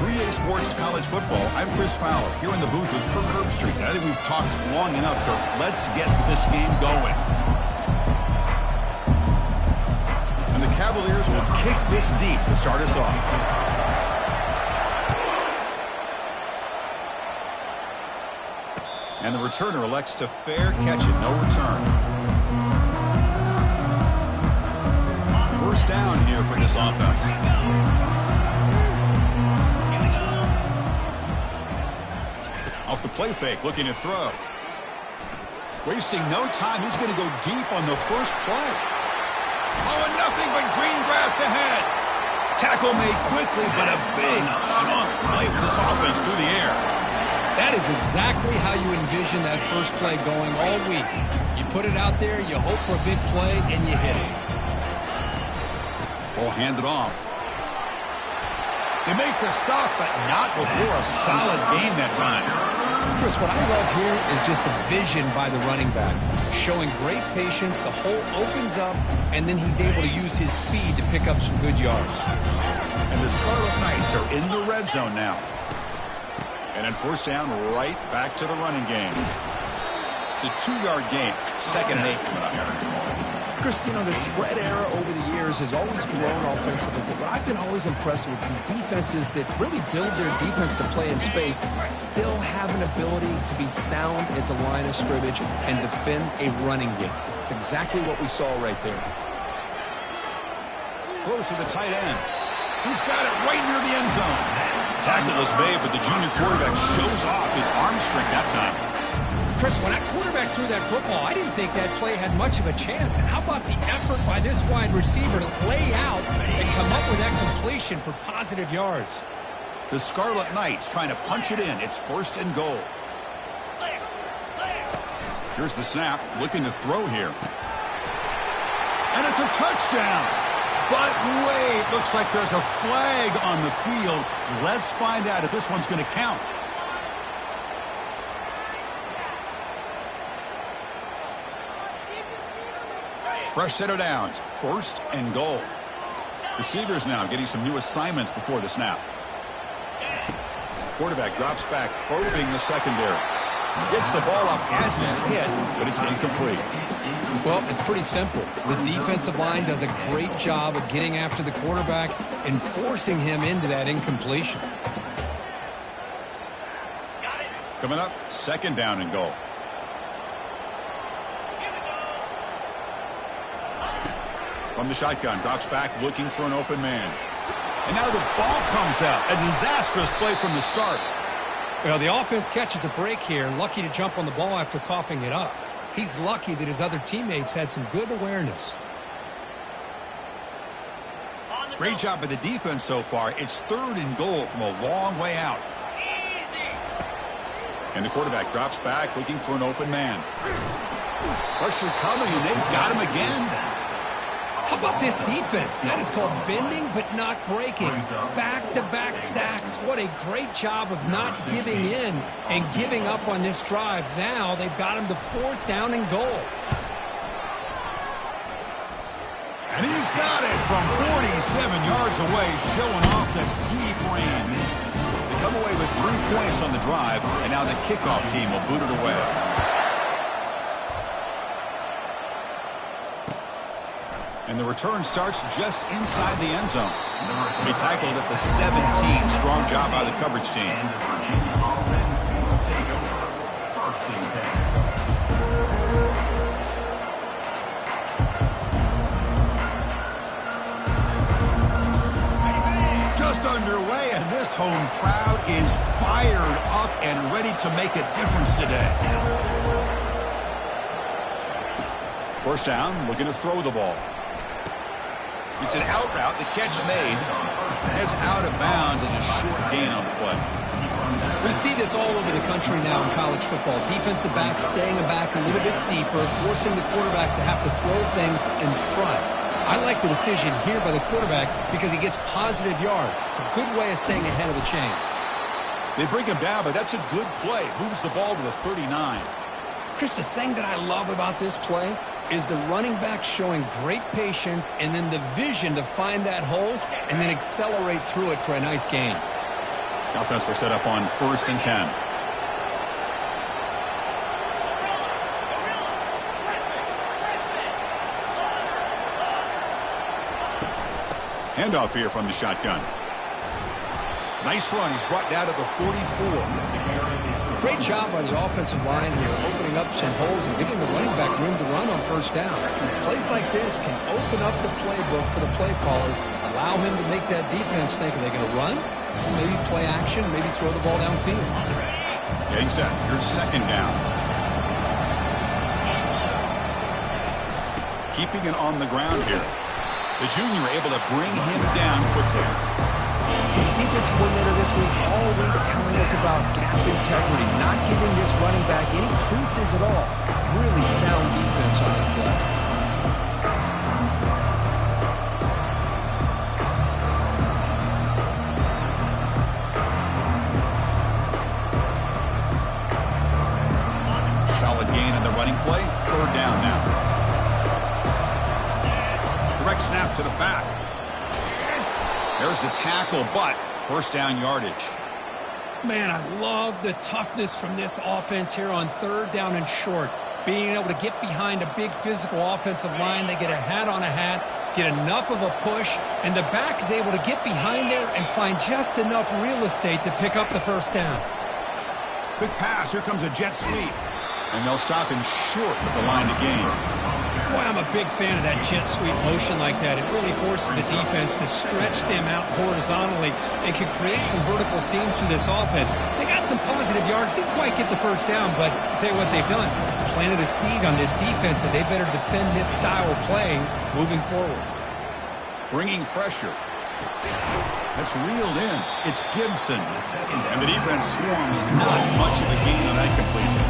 3A Sports College Football. I'm Chris Fowler here in the booth with Kirk Herbstreit. I think we've talked long enough, Kirk. Let's get this game going. And the Cavaliers will kick this deep to start us off. And the returner elects to fair catch it. No return. First down here for this offense. Off the play fake, looking to throw. Wasting no time. He's going to go deep on the first play. Oh, and nothing but green grass ahead. Tackle made quickly, but a big chunk play for this offense through the air. That is exactly how you envision that first play going all week. You put it out there, you hope for a big play, and you hit it. Ball handed off. They make the stop, but not before a solid game that time. Chris, what I love here is just the vision by the running back. Showing great patience, the hole opens up, and then he's able to use his speed to pick up some good yards. And the Scarlet Knights are in the red zone now. And then first down, right back to the running game. It's a 2-yard gain. 2nd and 8 coming up. Chris, you know, the spread era over the years has always grown offensively, but I've been always impressed with defenses that really build their defense to play in space, still have an ability to be sound at the line of scrimmage and defend a running game. It's exactly what we saw right there. Close to the tight end. He's got it right near the end zone. Tackled is made, but the junior quarterback shows off his arm strength that time. Chris, when that quarterback threw that football, I didn't think that play had much of a chance. And how about the effort by this wide receiver to lay out and come up with that completion for positive yards? The Scarlet Knights trying to punch it in. It's 1st and goal. Here's the snap, looking to throw here. And it's a touchdown. But wait, looks like there's a flag on the field. Let's find out if this one's going to count. Fresh set of downs, 1st and goal. Receivers now getting some new assignments before the snap. Quarterback drops back, probing the secondary. Gets the ball off as he's hit, but it's incomplete. Well, it's pretty simple. The defensive line does a great job of getting after the quarterback and forcing him into that incompletion. Coming up, 2nd down and goal. From the shotgun, drops back, looking for an open man. And now the ball comes out. A disastrous play from the start. Well, the offense catches a break here, lucky to jump on the ball after coughing it up. He's lucky that his other teammates had some good awareness. Great job by the defense so far. It's 3rd and goal from a long way out. And the quarterback drops back, looking for an open man. Pressure coming, and they got him again. How about this defense? That is called bending but not breaking. Back-to-back sacks. What a great job of not giving in and giving up on this drive. Now they've got him to 4th down and goal. And he's got it from 47 yards away, showing off the deep range. They come away with 3 points on the drive, and now the kickoff team will boot it away. And the return starts just inside the end zone. He tackled at the 17. Strong job by the coverage team. Just underway, and this home crowd is fired up and ready to make a difference today. 1st down, looking to throw the ball. It's an out route, the catch made. It's out of bounds as a short gain on the play. We see this all over the country now in college football. Defensive backs staying back a little bit deeper, forcing the quarterback to have to throw things in front. I like the decision here by the quarterback because he gets positive yards. It's a good way of staying ahead of the chains. They bring him down, but that's a good play. Moves the ball to the 39. Chris, the thing that I love about this play is the running back showing great patience and then the vision to find that hole and then accelerate through it for a nice gain. The offense will set up on 1st and 10. Handoff here from the shotgun. Nice run. He's brought down to the 44. Great job by the offensive line here, opening up some holes and giving the running back room to run on 1st down. Plays like this can open up the playbook for the play caller, allow him to make that defense think, are they going to run? Or maybe play action, maybe throw the ball downfield. Getting set. Here's 2nd down. Keeping it on the ground here. The junior able to bring him down quickly. The defensive coordinator this week all week telling us about gap integrity, not giving this running back any creases at all. Really sound defense on that play. Solid gain in the running play. 3rd down now. Direct snap to the back. There's the tackle, but 1st down yardage. Man, I love the toughness from this offense here on 3rd down and short. Being able to get behind a big physical offensive line. They get a hat on a hat, get enough of a push, and the back is able to get behind there and find just enough real estate to pick up the 1st down. Quick pass. Here comes a jet sweep. And they'll stop him short of the line to gain. Boy, I'm a big fan of that jet sweep motion like that. It really forces the defense to stretch them out horizontally and can create some vertical seams through this offense. They got some positive yards. Didn't quite get the 1st down, but I'll tell you what they've done. Planted a seed on this defense that they better defend this style of playing moving forward. Bringing pressure. That's reeled in. It's Gibson. And the defense swarms. Not much of a gain on that completion.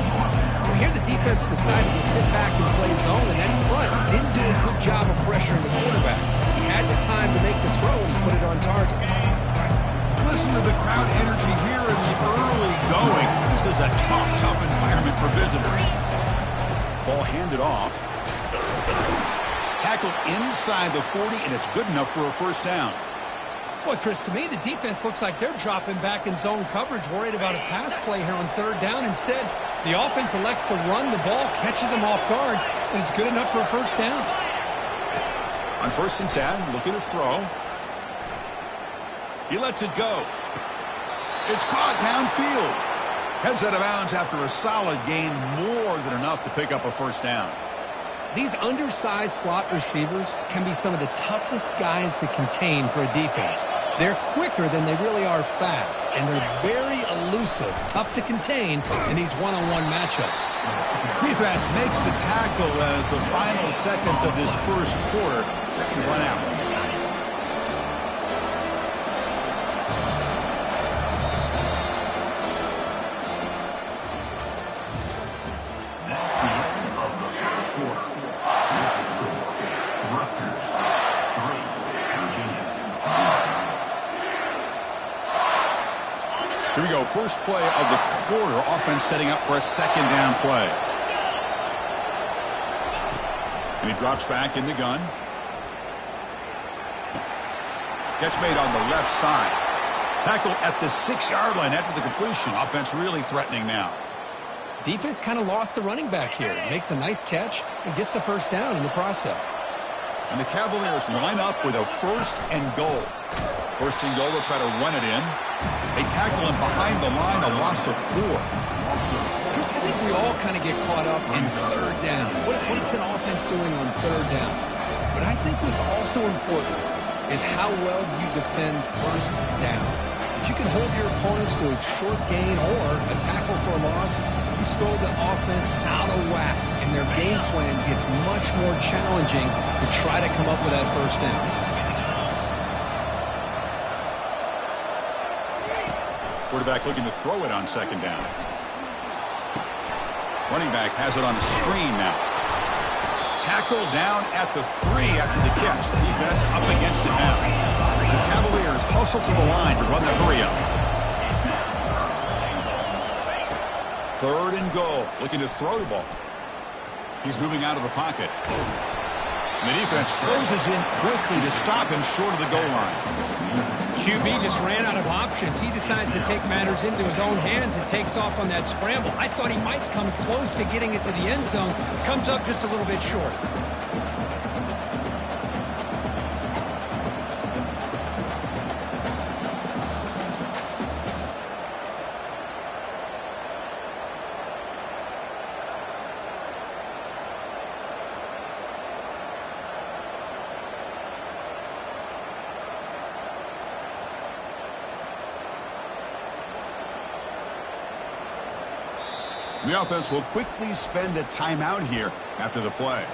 Well, here the defense decided to sit back and play zone, and that front didn't do a good job of pressuring the quarterback. He had the time to make the throw, and he put it on target. Listen to the crowd energy here in the early going. This is a tough environment for visitors. Ball handed off. Tackled inside the 40, and it's good enough for a 1st down. Boy, Chris, to me, the defense looks like they're dropping back in zone coverage, worried about a pass play here on 3rd down. Instead, the offense elects to run the ball, catches them off guard, and it's good enough for a 1st down. On 1st and 10, looking to throw. He lets it go. It's caught downfield. Heads out of bounds after a solid gain, more than enough to pick up a 1st down. These undersized slot receivers can be some of the toughest guys to contain for a defense. They're quicker than they really are fast, and they're very elusive, tough to contain in these one-on-one matchups. Defense makes the tackle as the final seconds of this 1st quarter run out. Here we go. 1st play of the quarter. Offense setting up for a 2nd down play. And he drops back in the gun. Catch made on the left side. Tackle at the 6-yard line after the completion. Offense really threatening now. Defense kind of lost the running back here. Makes a nice catch and gets the 1st down in the process. And the Cavaliers line up with a 1st and goal. 1st and goal, they'll try to run it in. They tackle him behind the line, a loss of 4. Chris, I think we all kind of get caught up in 3rd down. What is an offense doing on 3rd down? But I think what's also important is how well you defend 1st down. If you can hold your opponents to a short gain or a tackle for a loss, you throw the offense out of whack, and their game plan gets much more challenging to try to come up with that 1st down. Quarterback looking to throw it on 2nd down. Running back has it on a screen now. Tackle down at the 3 after the catch. The defense up against it now. The Cavaliers hustle to the line to run the hurry-up. 3rd and goal. Looking to throw the ball. He's moving out of the pocket. And the defense closes in quickly to stop him short of the goal line. QB just ran out of options. He decides to take matters into his own hands and takes off on that scramble. I thought he might come close to getting it to the end zone. Comes up just a little bit short. The offense will quickly spend a timeout here after the play.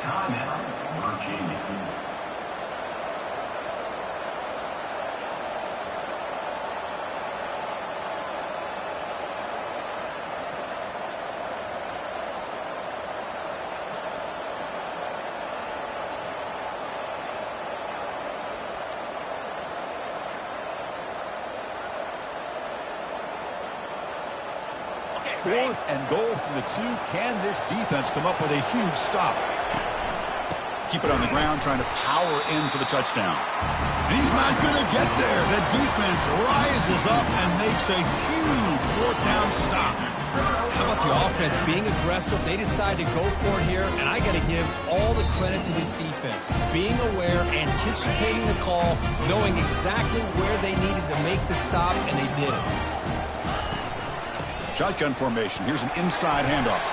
Fourth and goal from the 2. Can this defense come up with a huge stop? Keep it on the ground, trying to power in for the touchdown. And he's not going to get there. The defense rises up and makes a huge fourth down stop. How about the offense being aggressive? They decide to go for it here, and I got to give all the credit to this defense. Being aware, anticipating the call, knowing exactly where they needed to make the stop, and they did it. Shotgun formation. Here's an inside handoff.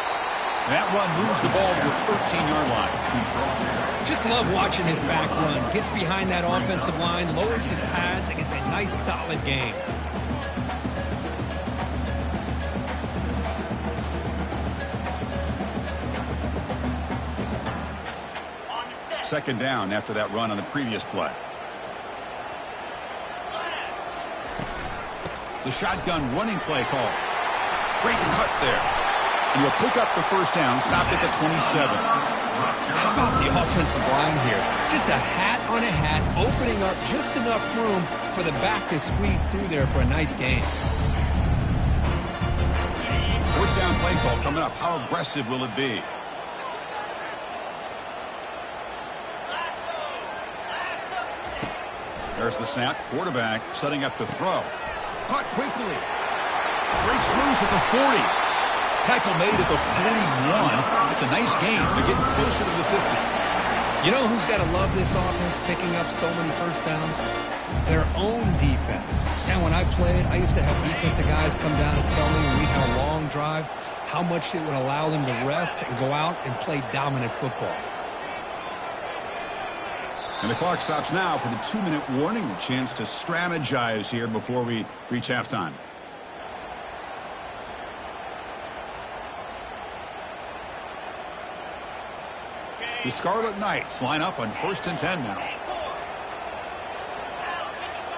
That one moves the ball to the 13-yard line. Just love watching his back run. Gets behind that offensive line, lowers his pads, and gets a nice, solid gain. Second down after that run on the previous play. The shotgun running play call. Great cut there. And he'll pick up the first down, stopped at the 27. How about the offensive line here? Just a hat on a hat, opening up just enough room for the back to squeeze through there for a nice gain. First down play call coming up. How aggressive will it be? There's the snap. Quarterback setting up to throw. Caught quickly. Breaks loose at the 40. Tackle made at the 41. It's a nice game. They're getting closer to the 50. You know who's got to love this offense picking up so many first downs? Their own defense. And when I played, I used to have defensive guys come down and tell me when we had a long drive how much it would allow them to rest and go out and play dominant football. And the clock stops now for the 2-minute warning. A chance to strategize here before we reach halftime. The Scarlet Knights line up on 1st and 10 now.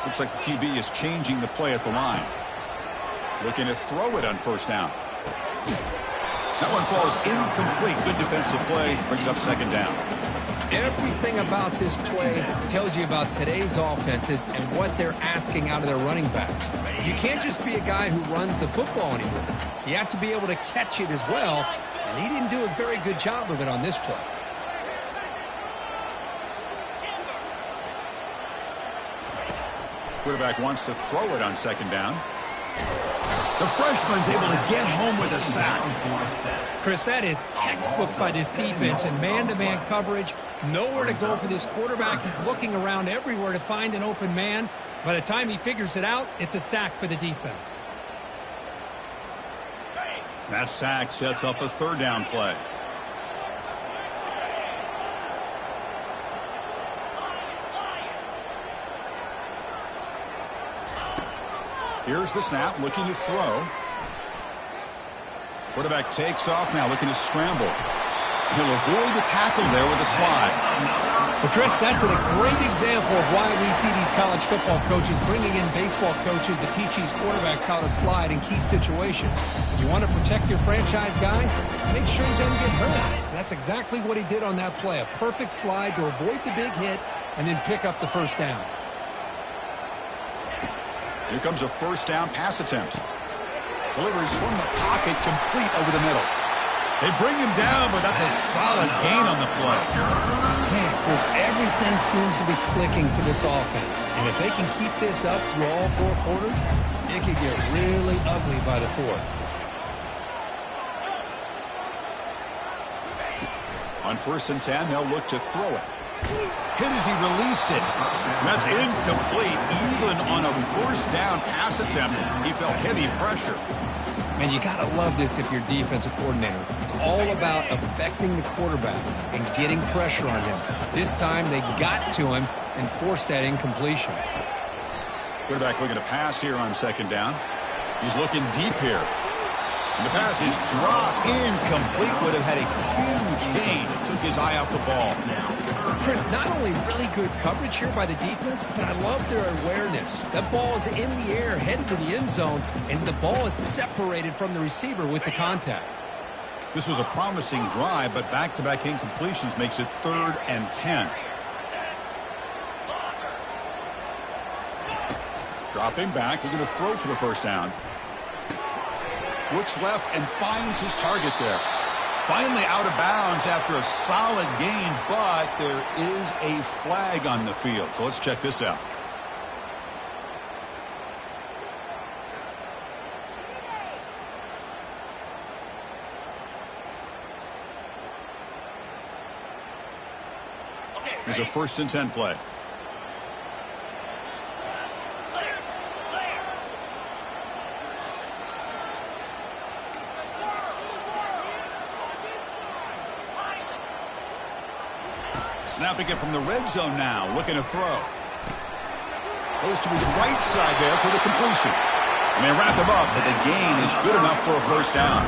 Looks like the QB is changing the play at the line. Looking to throw it on first down. That one falls incomplete. Good defensive play. Brings up second down. Everything about this play tells you about today's offenses and what they're asking out of their running backs. You can't just be a guy who runs the football anymore. You have to be able to catch it as well, and he didn't do a very good job of it on this play. Quarterback wants to throw it on second down. The freshman's able to get home with a sack. Chris, that is textbook by this defense and man-to-man coverage. Nowhere to go for this quarterback. He's looking around everywhere to find an open man. By the time he figures it out, it's a sack for the defense. That sack sets up a third down play. Here's the snap, looking to throw. Quarterback takes off now, looking to scramble. He'll avoid the tackle there with a slide. Well, Chris, that's a great example of why we see these college football coaches bringing in baseball coaches to teach these quarterbacks how to slide in key situations. You want to protect your franchise guy? Make sure he doesn't get hurt. That's exactly what he did on that play. A perfect slide to avoid the big hit and then pick up the first down. Here comes a first down pass attempt. Delivers from the pocket, complete over the middle. They bring him down, but that's a solid gain on the play. Man, Chris, everything seems to be clicking for this offense. And if they can keep this up through all 4 quarters, it could get really ugly by the 4th. On 1st and 10, they'll look to throw it. Hit as he released it. That's incomplete. Even on a 1st down pass attempt, he felt heavy pressure. Man, you got to love this if you're defensive coordinator. It's all about affecting the quarterback and getting pressure on him. This time, they got to him and forced that incompletion. Quarterback looking to pass here on 2nd down. He's looking deep here. And the pass is dropped. Incomplete. Would have had a huge gain. It took his eye off the ball. Chris, not only really good coverage here by the defense, but I love their awareness. That ball is in the air, headed to the end zone, and the ball is separated from the receiver with the contact. This was a promising drive, but back-to-back incompletions makes it 3rd and 10. Dropping back, looking to throw for the 1st down. Looks left and finds his target there. Finally out of bounds after a solid gain, but there is a flag on the field. So let's check this out. Here's a 1st and 10 play. Snapping it from the red zone now, looking to throw. Goes to his right side there for the completion. And they wrap him up, but the gain is good enough for a 1st down.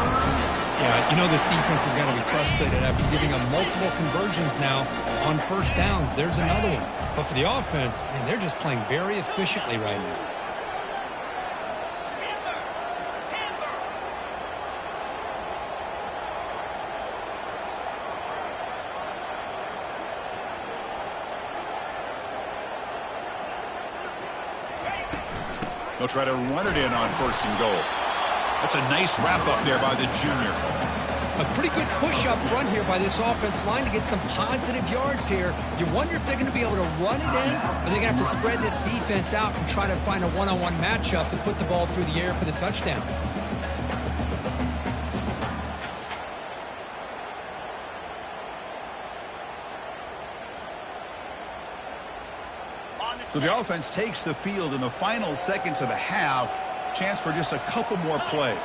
Yeah, you know this defense has got to be frustrated after giving them multiple conversions now on 1st downs. There's another one. But for the offense, man, they're just playing very efficiently right now. They'll try to run it in on 1st and goal. That's a nice wrap-up there by the junior. A pretty good push up front here by this offense line to get some positive yards here. You wonder if they're going to be able to run it in, or they're going to have to spread this defense out and try to find a one-on-one matchup to put the ball through the air for the touchdown. So the offense takes the field in the final seconds of the half. Chance for just a couple more plays.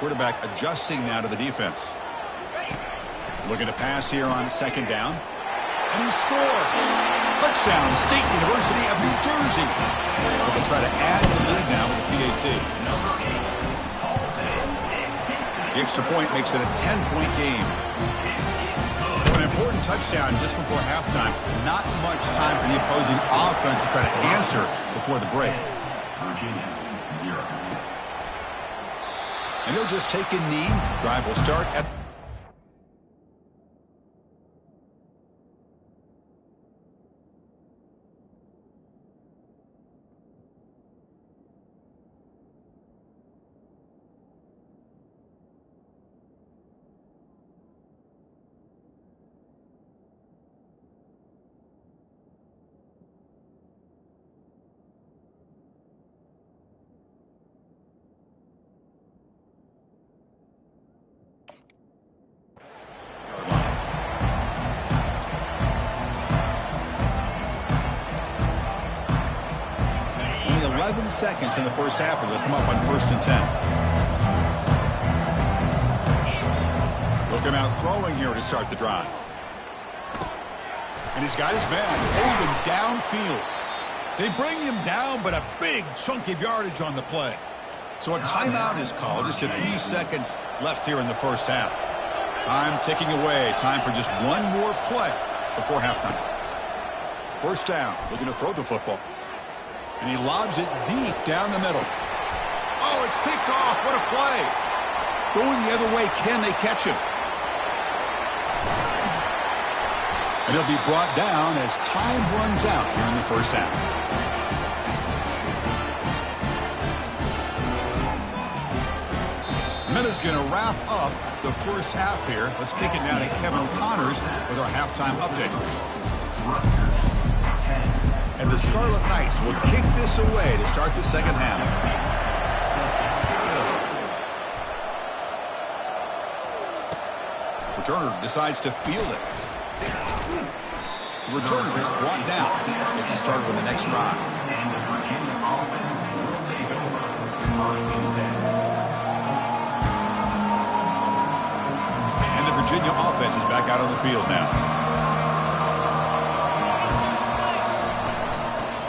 Quarterback adjusting now to the defense. Looking to pass here on 2nd down. And he scores. Touchdown, State University of New Jersey. They'll try to add to the lead now with the PAT. The extra point makes it a 10-point game. So an important touchdown just before halftime. Not much time for the opposing offense to try to answer before the break. And he'll just take a knee. Drive will start at... Only 11 seconds in the first half as they come up on 1st and 10. Looking out throwing here to start the drive. And he's got his man holding downfield. They bring him down, but a big chunk of yardage on the play. So a timeout is called. Just a few seconds left here in the first half. Time ticking away. Time for just one more play before halftime. 1st down, looking to throw the football. And he lobs it deep down the middle. Oh, it's picked off. What a play. Going the other way, can they catch him? And he'll be brought down as time runs out here in the first half. And that is going to wrap up the first half here. Let's kick it now to Kevin Connors with our halftime update. And the Scarlet Knights will kick this away to start the second half. Returner decides to field it. The returner is brought down. Gets started with the next drive. And the Virginia offense is back out on the field now.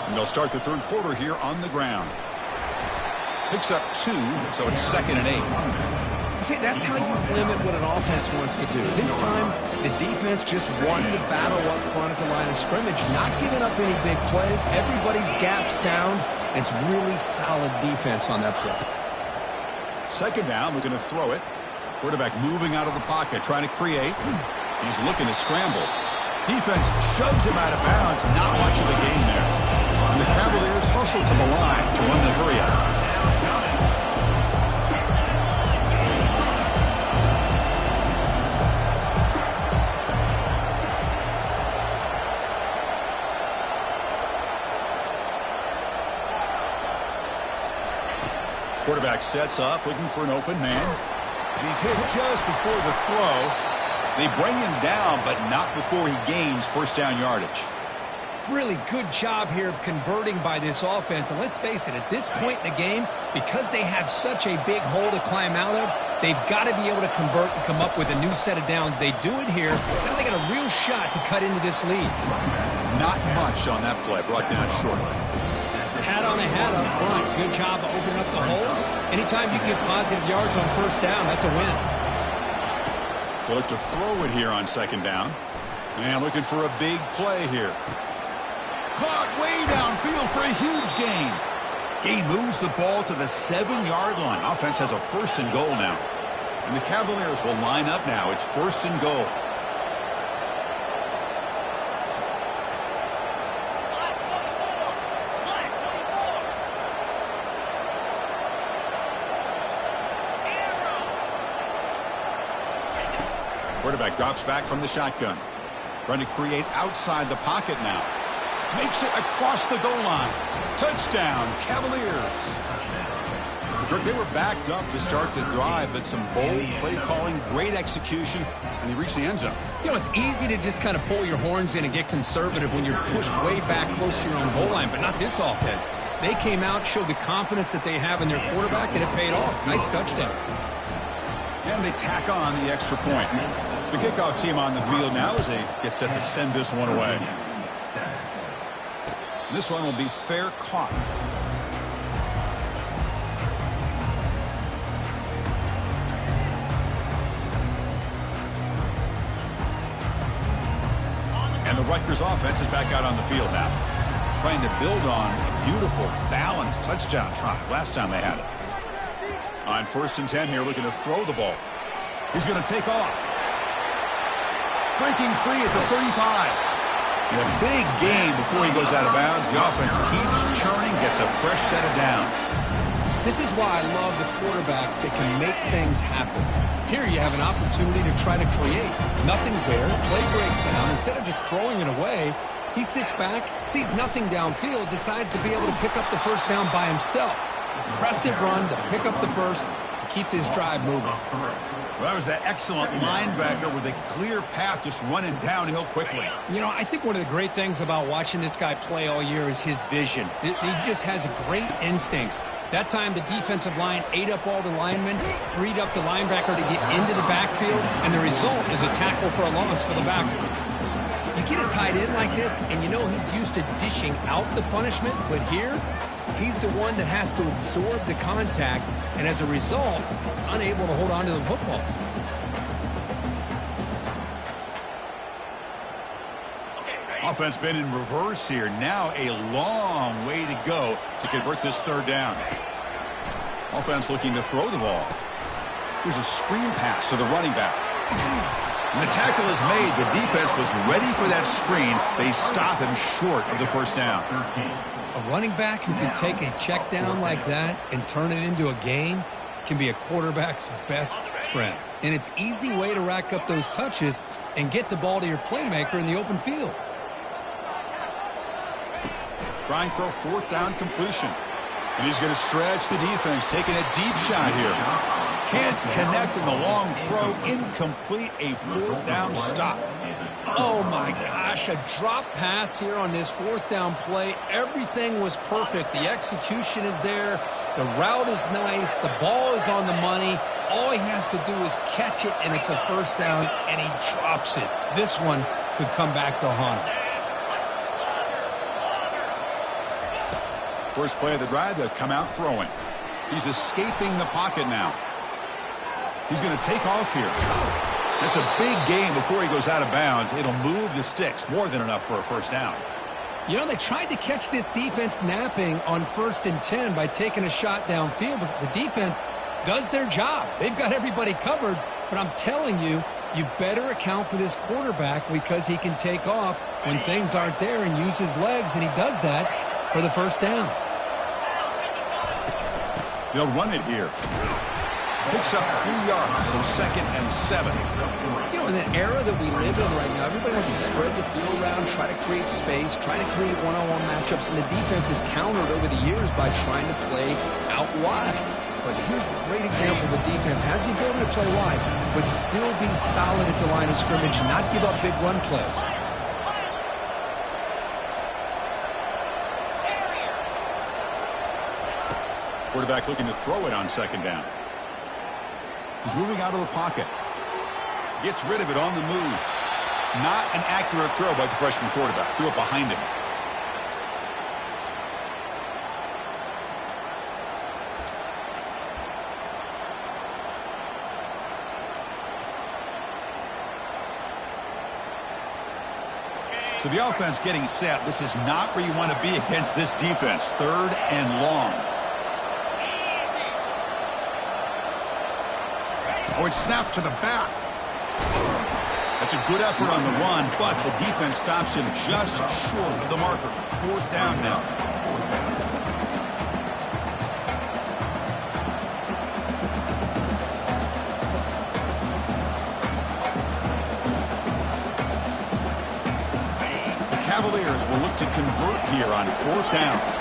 And they'll start the third quarter here on the ground. Picks up 2, so it's 2nd and 8. See, that's how you limit what an offense wants to do. This time, the defense just won the battle up front at the line of scrimmage, not giving up any big plays. Everybody's gap sound. It's really solid defense on that play. Second down, we're going to throw it. Quarterback moving out of the pocket, trying to create. He's looking to scramble. Defense shoves him out of bounds. Not much of a gain there. And the Cavaliers hustle to the line to run the hurry up. Quarterback sets up, looking for an open man. He's hit just before the throw. They bring him down, but not before he gains first down yardage. Really good job here of converting by this offense. And let's face it, at this point in the game, because they have such a big hole to climb out of, they've got to be able to convert and come up with a new set of downs. They do it here. Now they got a real shot to cut into this lead. Not much on that play, brought down short. Hat on a hat up front. Good job of opening up the holes. Anytime you get positive yards on first down, that's a win. They look to throw it here on second down. And looking for a big play here. Caught way downfield for a huge gain. Gain moves the ball to the 7-yard line. Offense has a first and goal now. And the Cavaliers will line up now. It's first and goal. Quarterback drops back from the shotgun. Trying to create outside the pocket now. Makes it across the goal line. Touchdown, Cavaliers. They were backed up to start the drive, but some bold play calling, great execution, and they reached the end zone. You know, it's easy to just kind of pull your horns in and get conservative when you're pushed way back close to your own goal line, but not this offense. They came out, showed the confidence that they have in their quarterback, and it paid off. Nice touchdown. And they tack on the extra point. The kickoff team on the field now as they get set to send this one away. This one will be fair caught. And the Rutgers offense is back out on the field now. Trying to build on a beautiful, balanced touchdown drive last time they had it. On first and 10 here, looking to throw the ball. He's going to take off. Breaking free at the 35. And a big gain before he goes out of bounds. The offense keeps churning, gets a fresh set of downs. This is why I love the quarterbacks that can make things happen. Here you have an opportunity to try to create. Nothing's there. Play breaks down. Instead of just throwing it away, he sits back, sees nothing downfield, decides to be able to pick up the first down by himself. Impressive run to pick up the first and keep this drive moving. Well, that was that excellent linebacker with a clear path just running downhill quickly. You know, I think one of the great things about watching this guy play all year is his vision. He just has great instincts. That time, the defensive line ate up all the linemen, freed up the linebacker to get into the backfield, and the result is a tackle for a loss for the backer. You get a tight end like this, and you know he's used to dishing out the punishment, but here, he's the one that has to absorb the contact, and as a result, he's unable to hold on to the football. Offense been in reverse here. Now a long way to go to convert this third down. Offense looking to throw the ball. Here's a screen pass to the running back. And the tackle is made. The defense was ready for that screen. They stop him short of the first down. A running back who can take a check down like that and turn it into a gain, can be a quarterback's best friend. And it's an easy way to rack up those touches and get the ball to your playmaker in the open field. Trying for a fourth down completion. And he's going to stretch the defense, taking a deep shot here. Can't connect in the long throw. Incomplete, a fourth down stop. Oh, my gosh, a drop pass here on this fourth down play. Everything was perfect. The execution is there. The route is nice. The ball is on the money. All he has to do is catch it, and it's a first down, and he drops it. This one could come back to haunt him. First play of the drive, they'll come out throwing. He's escaping the pocket now. He's going to take off here. That's a big gain before he goes out of bounds. It'll move the sticks, more than enough for a first down. You know, they tried to catch this defense napping on 1st and 10 by taking a shot downfield, but the defense does their job. They've got everybody covered, but I'm telling you, you better account for this quarterback because he can take off when things aren't there and use his legs, and he does that for the first down. They'll run it here. Picks up 3 yards, so 2nd and 7. You know, in the era that we live in right now, everybody wants to spread the field around, try to create space, try to create one-on-one matchups, and the defense is countered over the years by trying to play out wide. But here's a great example. The defense has the ability to play wide, but still be solid at the line of scrimmage and not give up big run plays. Quarterback looking to throw it on 2nd down. He's moving out of the pocket. Gets rid of it on the move. Not an accurate throw by the freshman quarterback. Threw it behind him. So the offense getting set. This is not where you want to be against this defense. 3rd and long. Oh, it's snapped to the back. That's a good effort on the run, but the defense stops him just short of the marker. 4th down now. The Cavaliers will look to convert here on 4th down.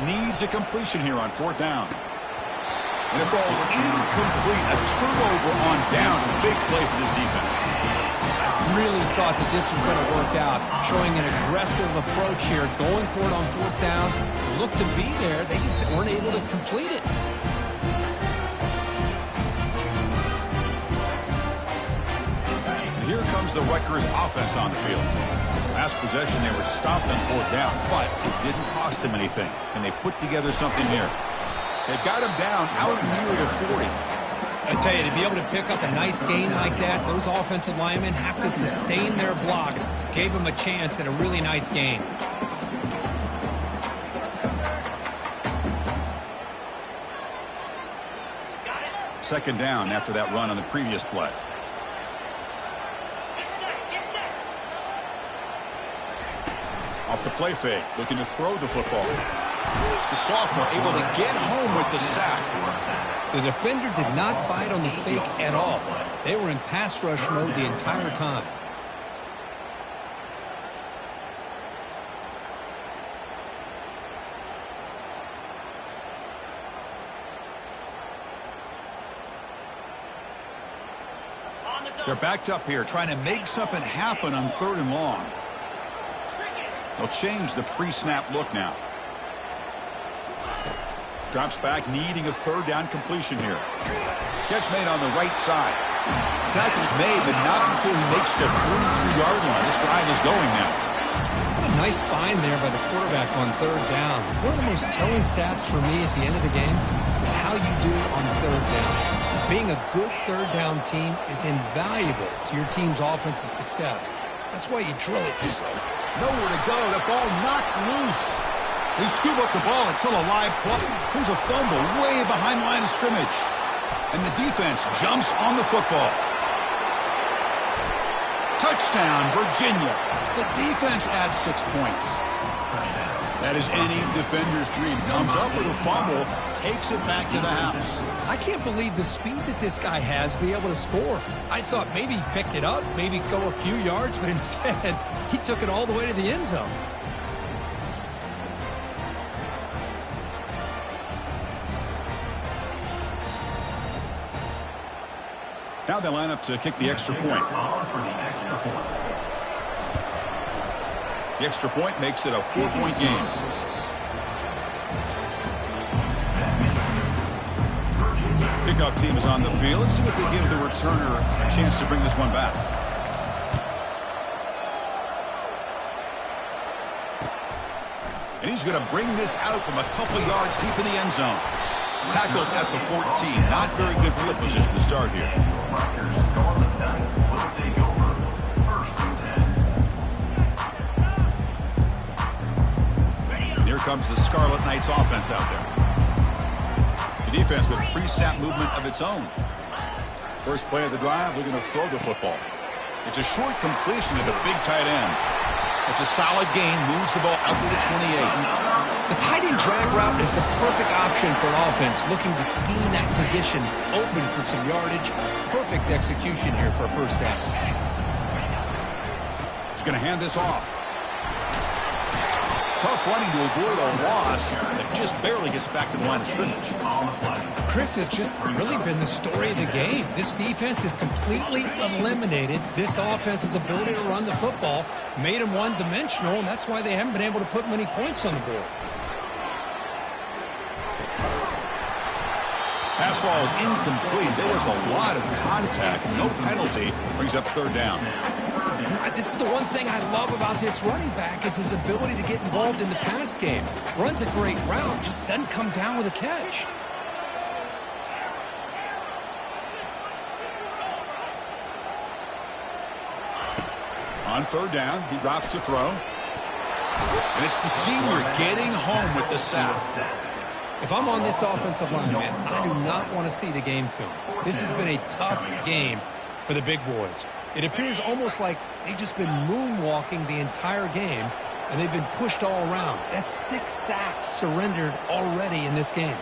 Needs a completion here on 4th down. And it falls incomplete. A turnover on downs. A big play for this defense. I really thought that this was going to work out. Showing an aggressive approach here. Going for it on 4th down. Looked to be there. They just weren't able to complete it. And here comes the Rutgers offense on the field. Last possession, they were stopped on 4th down, but it didn't cost them anything. And they put together something here. They've got him down out near the 40. I tell you, to be able to pick up a nice gain like that, those offensive linemen have to sustain their blocks. Gave them a chance at a really nice gain. Second down after that run on the previous play. Off the play fake, looking to throw the football. The sophomore able to get home with the sack. The defender did not bite on the fake at all. They were in pass rush mode the entire time. They're backed up here, trying to make something happen on 3rd and long. They'll change the pre-snap look now. Drops back, needing a 3rd down completion here. Catch made on the right side. Tackle's made, but not before he makes the 43-yard line. This drive is going now. What a nice find there by the quarterback on 3rd down. One of the most telling stats for me at the end of the game is how you do on 3rd down. Being a good 3rd down team is invaluable to your team's offensive success. That's why you drill it so. Nowhere to go. The ball knocked loose. They scoop up the ball. It's still a live play. Here's a fumble way behind the line of scrimmage. And the defense jumps on the football. Touchdown, Virginia. The defense adds 6 points. That is any defender's dream. Comes up with a fumble, takes it back to the house. I can't believe the speed that this guy has to be able to score. I thought maybe he picked it up, maybe go a few yards, but instead he took it all the way to the end zone. Now they line up to kick the extra point. The extra point makes it a 4-point game. Kickoff team is on the field. Let's see if they give the returner a chance to bring this one back. And he's going to bring this out from a couple yards deep in the end zone. Tackled at the 14. Not very good field position to start here. And here comes the Scarlet Knights offense out there. The defense with pre-snap movement of its own. First play of the drive, looking to throw the football. It's a short completion to the big tight end. It's a solid gain, moves the ball out to the 28. The tight end drag route is the perfect option for an offense looking to scheme that position open for some yardage. Perfect execution here for a first down. He's going to hand this off. Tough running to avoid a loss that just barely gets back to the line of scrimmage. Chris, has just really been the story of the game. This defense has completely eliminated this offense's ability to run the football, made them one-dimensional, and that's why they haven't been able to put many points on the board. Pass ball is incomplete. There was a lot of contact. No penalty. Brings up third down. This is the one thing I love about this running back is his ability to get involved in the pass game. Runs a great route, just doesn't come down with a catch. On third down, he drops to throw. And it's the senior getting home with the sack. If I'm on this offensive line, man, I do not want to see the game film. This has been a tough game for the big boys. It appears almost like they've just been moonwalking the entire game, and they've been pushed all around. That's 6 sacks surrendered already in this game.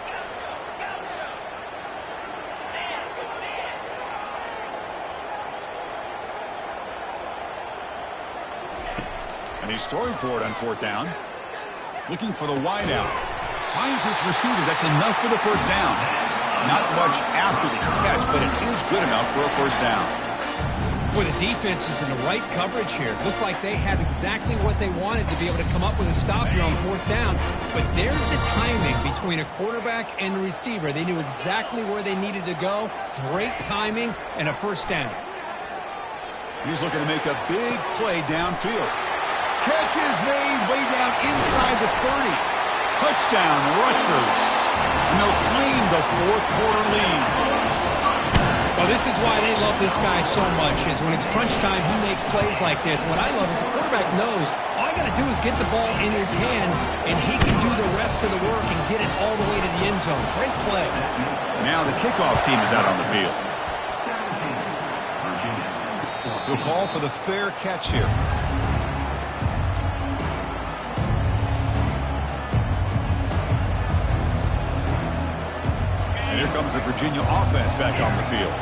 And he's throwing for it on fourth down. Looking for the wide out. Finds his receiver. That's enough for the first down. Not much after the catch, but it is good enough for a first down. Boy, the defense is in the right coverage here. Looked like they had exactly what they wanted to be able to come up with a stop here on fourth down. But there's the timing between a quarterback and a receiver. They knew exactly where they needed to go. Great timing and a first down. He's looking to make a big play downfield. Catch is made way down inside the 30. Touchdown, Rutgers. And they'll claim the fourth quarter lead. Well, this is why they love this guy so much, is when it's crunch time, he makes plays like this. What I love is the quarterback knows all I got to do is get the ball in his hands, and he can do the rest of the work and get it all the way to the end zone. Great play. Now the kickoff team is out on the field. He'll call for the fair catch here. Here comes the Virginia offense back on the field.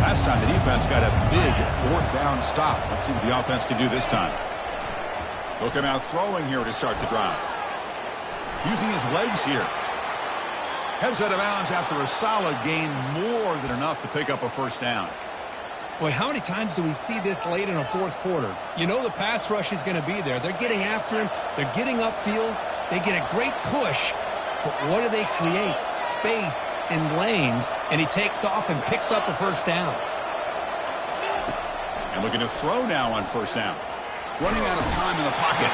Last time the defense got a big fourth down stop. Let's see what the offense can do this time. He'll come out throwing here to start the drive. Using his legs here. Heads out of bounds after a solid gain, more than enough to pick up a first down. Boy, how many times do we see this late in a fourth quarter? You know the pass rush is going to be there. They're getting after him. They're getting upfield. They get a great push. But what do they create? Space and lanes, and he takes off and picks up a first down. And looking to throw now on first down. Running out of time in the pocket.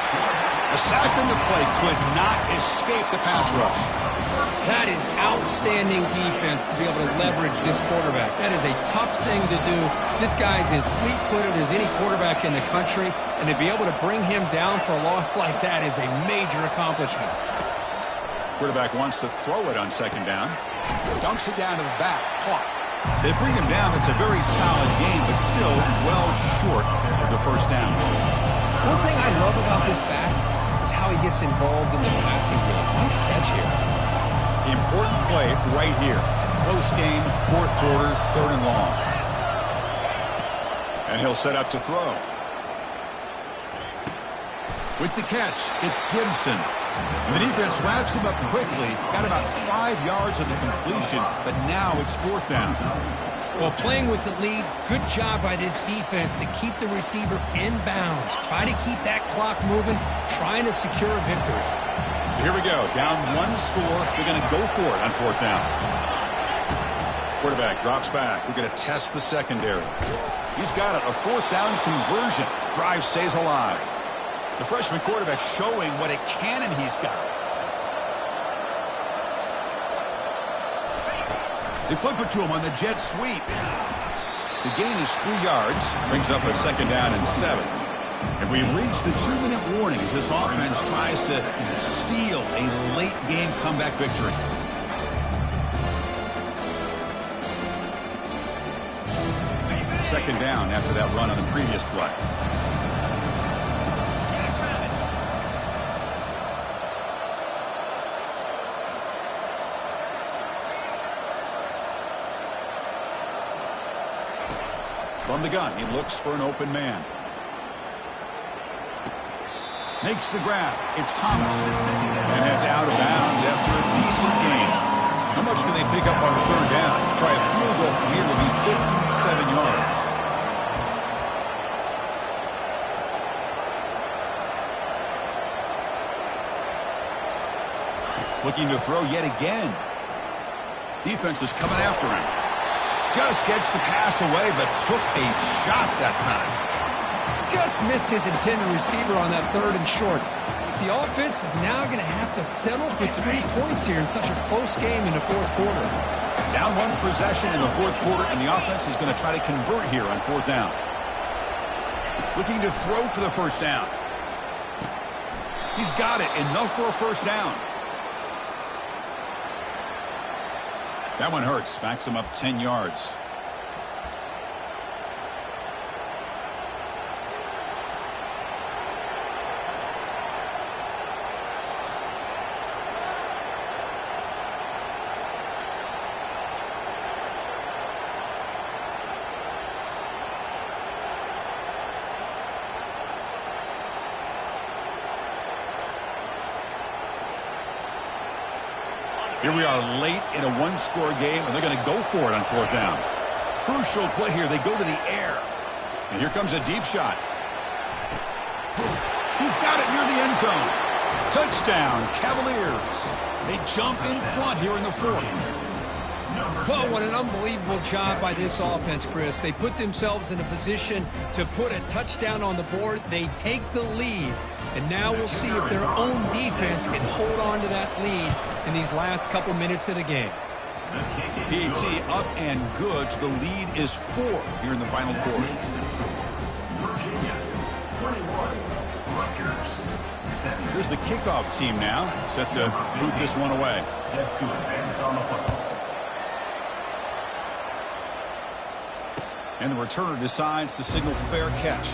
A sack in the play could not escape the pass rush. That is outstanding defense to be able to leverage this quarterback. That is a tough thing to do. This guy's as fleet-footed as any quarterback in the country, and to be able to bring him down for a loss like that is a major accomplishment. Quarterback wants to throw it on second down. Dumps it down to the back. Clock. They bring him down. That's a very solid game, but still well short of the first down. One thing I love about this back is is how he gets involved in the passing game. Nice catch here. Important play right here. Close game, fourth quarter, third and long. And he'll set up to throw. With the catch, it's Gibson. And the defense wraps him up quickly. Got about 5 yards of the completion, but now it's fourth down. Well, playing with the lead, good job by this defense to keep the receiver in bounds. Try to keep that clock moving, trying to secure a victory. So here we go. Down one score. We're going to go for it on fourth down. Quarterback drops back. We're going to test the secondary. He's got it. A fourth down conversion. Drive stays alive. The freshman quarterback showing what a cannon he's got. They flip it to him on the jet sweep. The gain is 3 yards. Brings up a second down and 7. And we've reached the 2-minute warning as this offense tries to steal a late game comeback victory. Second down after that run on the previous play. From the gun, he looks for an open man. Makes the grab. It's Thomas. And heads out of bounds after a decent gain. How much can they pick up on third down? Try a field goal from here will be 57 yards. Looking to throw yet again. Defense is coming after him. Just gets the pass away, but took a shot that time. Just missed his intended receiver on that third and short. The offense is now going to have to settle for 3 points here in such a close game in the fourth quarter. Down one possession in the fourth quarter, and the offense is going to try to convert here on fourth down. Looking to throw for the first down. He's got it. Enough for a first down. That one hurts. Backs him up 10 yards. Here we are late in a one-score game, and they're going to go for it on fourth down. Crucial play here. They go to the air. And here comes a deep shot. He's got it near the end zone. Touchdown, Cavaliers. They jump in front here in the fourth. Well, what an unbelievable job by this offense, Chris. They put themselves in a position to put a touchdown on the board. They take the lead. And now we'll see if their own defense can hold on to that lead in these last couple minutes of the game. PAT up and good. The lead is 4 here in the final quarter. Here's the kickoff team now, set to move this one away. And the returner decides to signal fair catch.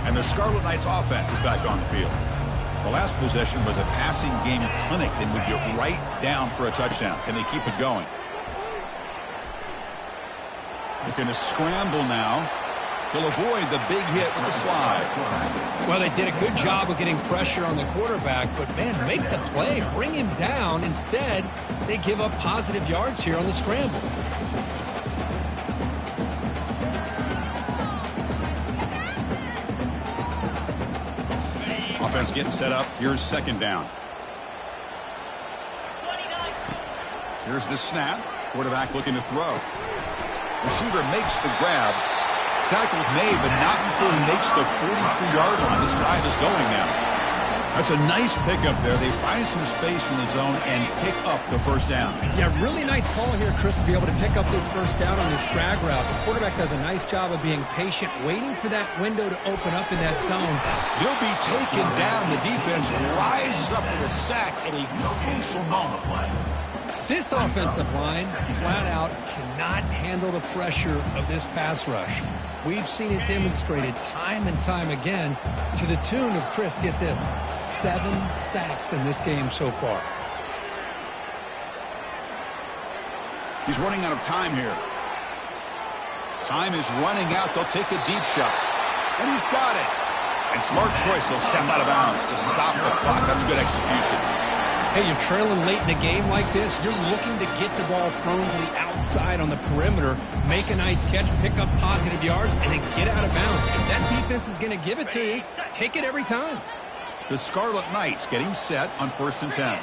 And the Scarlet Knights offense is back on the field. The last possession was a passing game clinic. They moved it right down for a touchdown. Can they keep it going? They're going to scramble now. He'll avoid the big hit with the slide. Well, they did a good job of getting pressure on the quarterback, but, man, make the play. Bring him down. Instead, they give up positive yards here on the scramble. Offense getting set up. Here's second down. Here's the snap. Quarterback looking to throw. Receiver makes the grab. Tackle's made, but not before he makes the 43-yard line. This drive is going now. That's a nice pickup there. They find some space in the zone and pick up the first down. Yeah, really nice call here, Chris, to be able to pick up this first down on this drag route. The quarterback does a nice job of being patient, waiting for that window to open up in that zone. He'll be taken down. The defense rises up with a sack at a crucial moment. This offensive line, flat out, cannot handle the pressure of this pass rush. We've seen it demonstrated time and time again to the tune of, Chris, get this, 7 sacks in this game so far. He's running out of time here. Time is running out. They'll take a deep shot. And he's got it. And smart choice. He'll step out of bounds to stop the clock. That's good execution. Hey, you're trailing late in a game like this. You're looking to get the ball thrown to the outside on the perimeter, make a nice catch, pick up positive yards, and then get out of bounds. If that defense is going to give it to you, take it every time. The Scarlet Knights getting set on 1st and 10.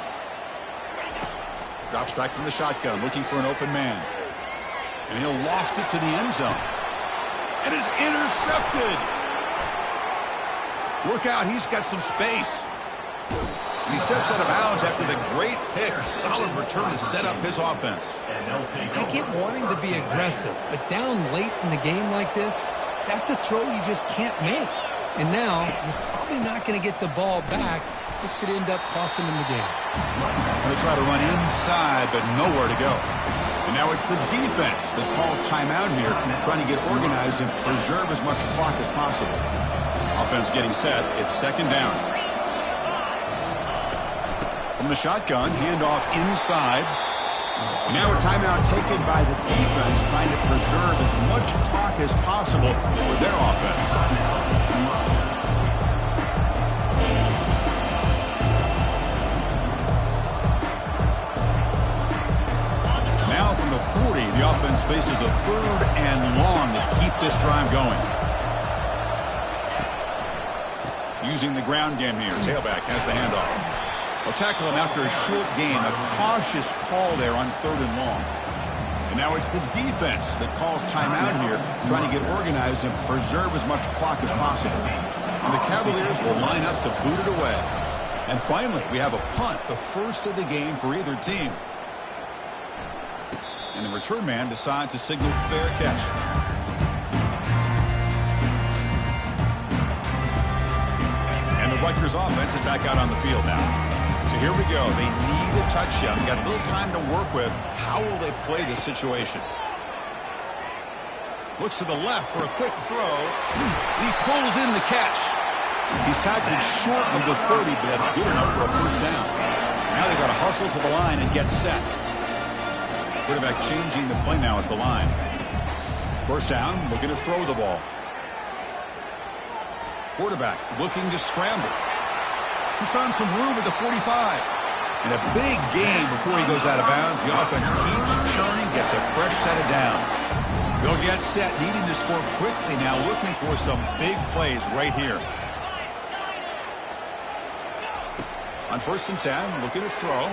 Drops back from the shotgun, looking for an open man. And he'll loft it to the end zone. And is intercepted. Look out, he's got some space. And he steps out of bounds after the great pick. A solid return to set up his offense. I get wanting to be aggressive, but down late in the game like this, that's a throw you just can't make. And now, you're probably not going to get the ball back. This could end up costing him the game. Going to try to run inside, but nowhere to go. And now it's the defense that calls timeout here, trying to get organized and preserve as much clock as possible. Offense getting set. It's 2nd down. From the shotgun, handoff inside. And now a timeout taken by the defense, trying to preserve as much clock as possible for their offense. Now from the 40, the offense faces a 3rd and long to keep this drive going. Using the ground game here. Tailback has the handoff. They'll tackle him after a short gain. A cautious call there on 3rd and long. And now it's the defense that calls timeout here, trying to get organized and preserve as much clock as possible. And the Cavaliers will line up to boot it away. And finally, we have a punt, the first of the game for either team. And the return man decides to signal fair catch. And the Rutgers offense is back out on the field now. So here we go. They need a touchdown. Got a little time to work with. How will they play this situation? Looks to the left for a quick throw. He pulls in the catch. He's tackled short of the 30, but that's good enough for a first down. Now they've got to hustle to the line and get set. Quarterback changing the play now at the line. First down, looking to throw the ball. Quarterback looking to scramble. He's found some room at the 45. And a big gain before he goes out of bounds. The offense keeps churning, gets a fresh set of downs. They'll get set, needing to score quickly now, looking for some big plays right here. On 1st and 10, looking to throw.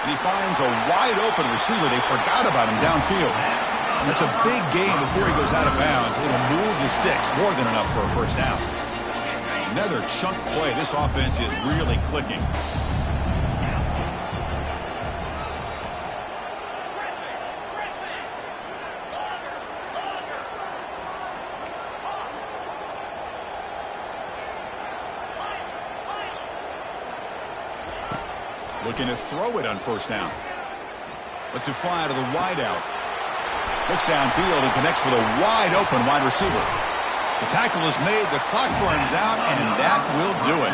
And he finds a wide-open receiver. They forgot about him downfield. And it's a big gain before he goes out of bounds. It'll move the sticks, more than enough for a first down. Another chunk play. This offense is really clicking. Looking to throw it on 1st down. Lets it fly to the wideout. Looks downfield and connects with a wide-open wide receiver. The tackle is made, the clock runs out, and that will do it.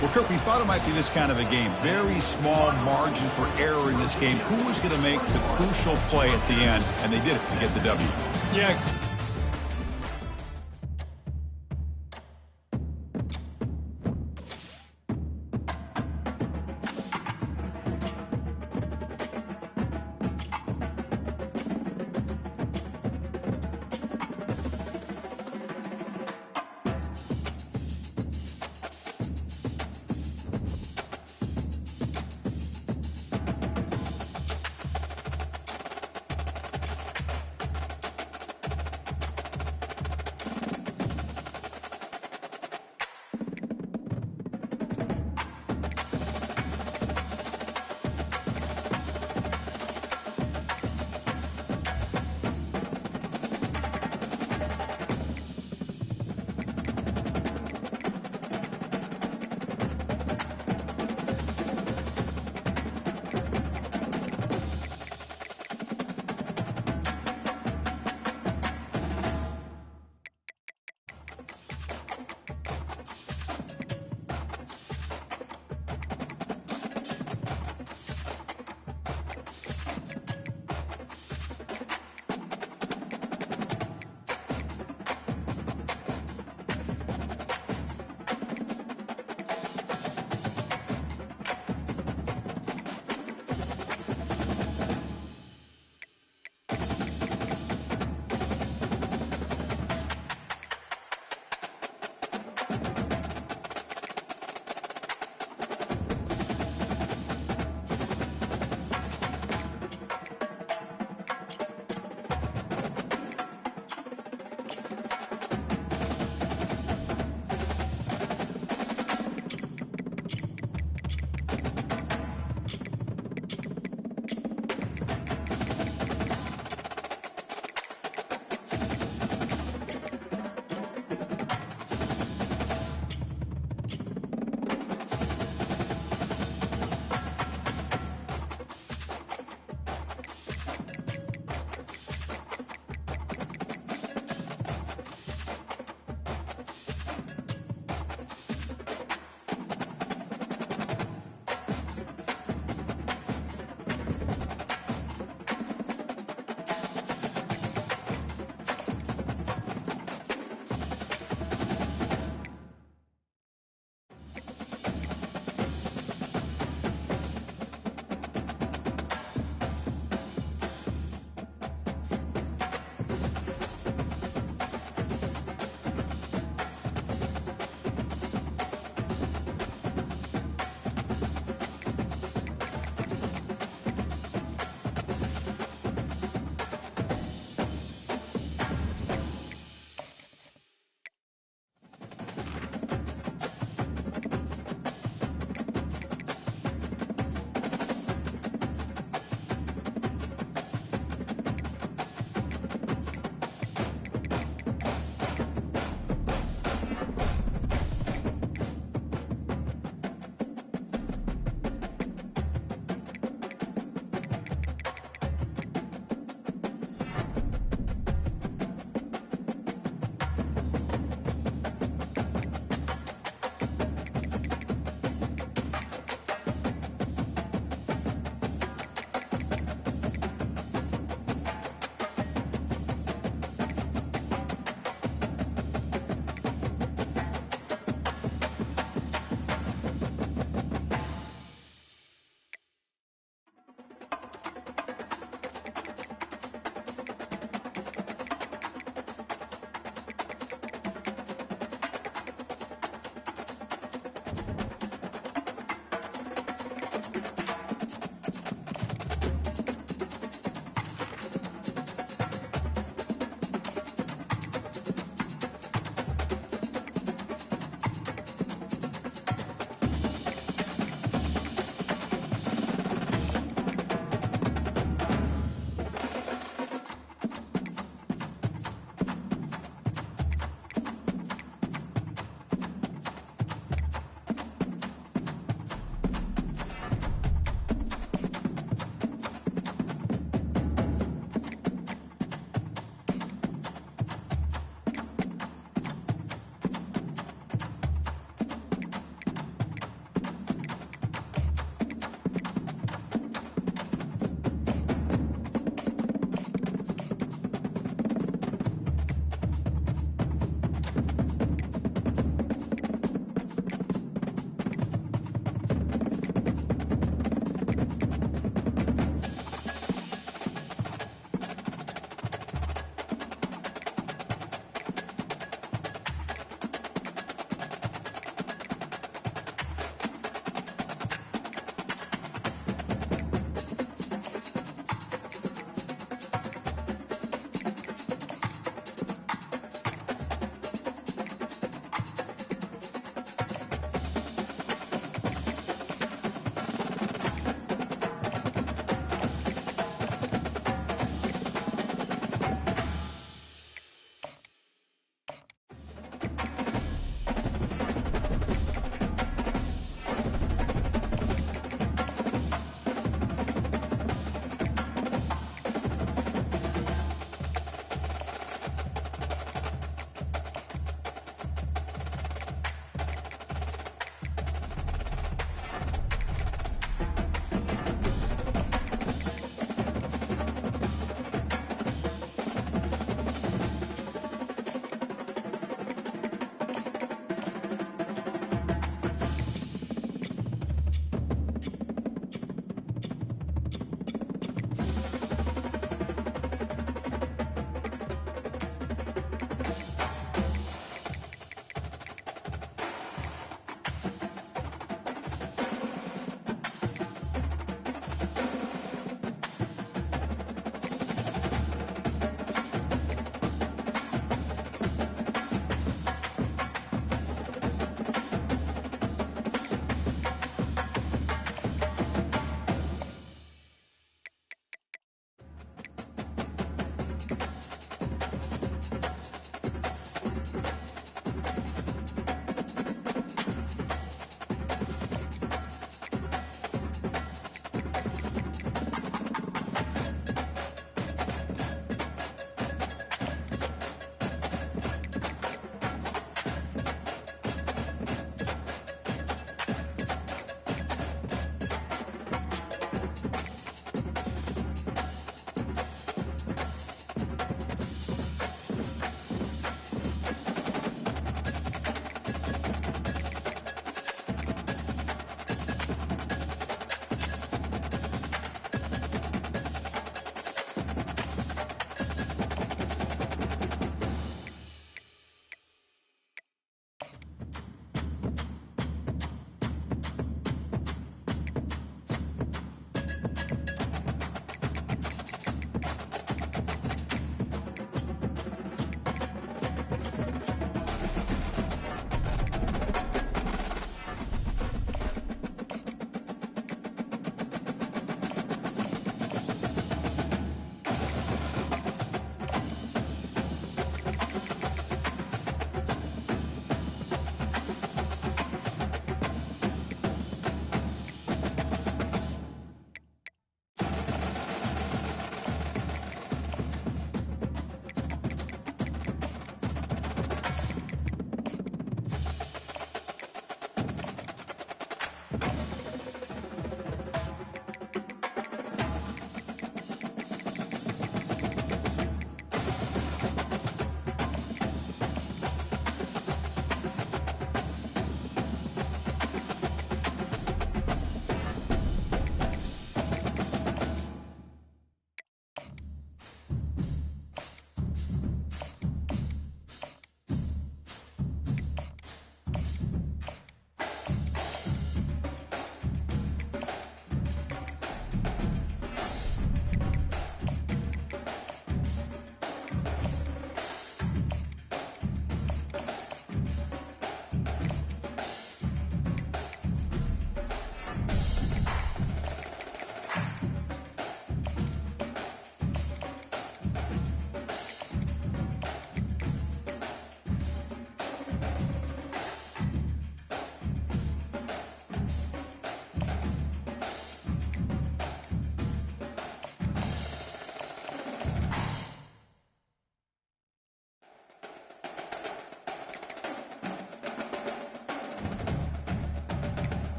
Well, Kirk, we thought it might be this kind of a game. Very small margin for error in this game. Who was going to make the crucial play at the end? And they did it to get the W. Yeah.